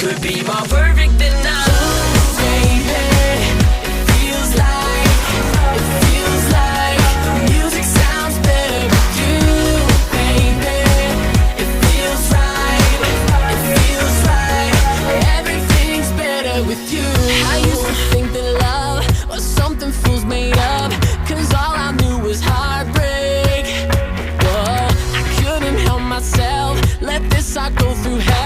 could be more perfect than us. Baby, it feels like music sounds better with you. Baby, it feels right, everything's better with you. I used to think that love was something fools made up, 'cause all I knew was heartbreak. Whoa, I couldn't help myself, let this heart go through hell.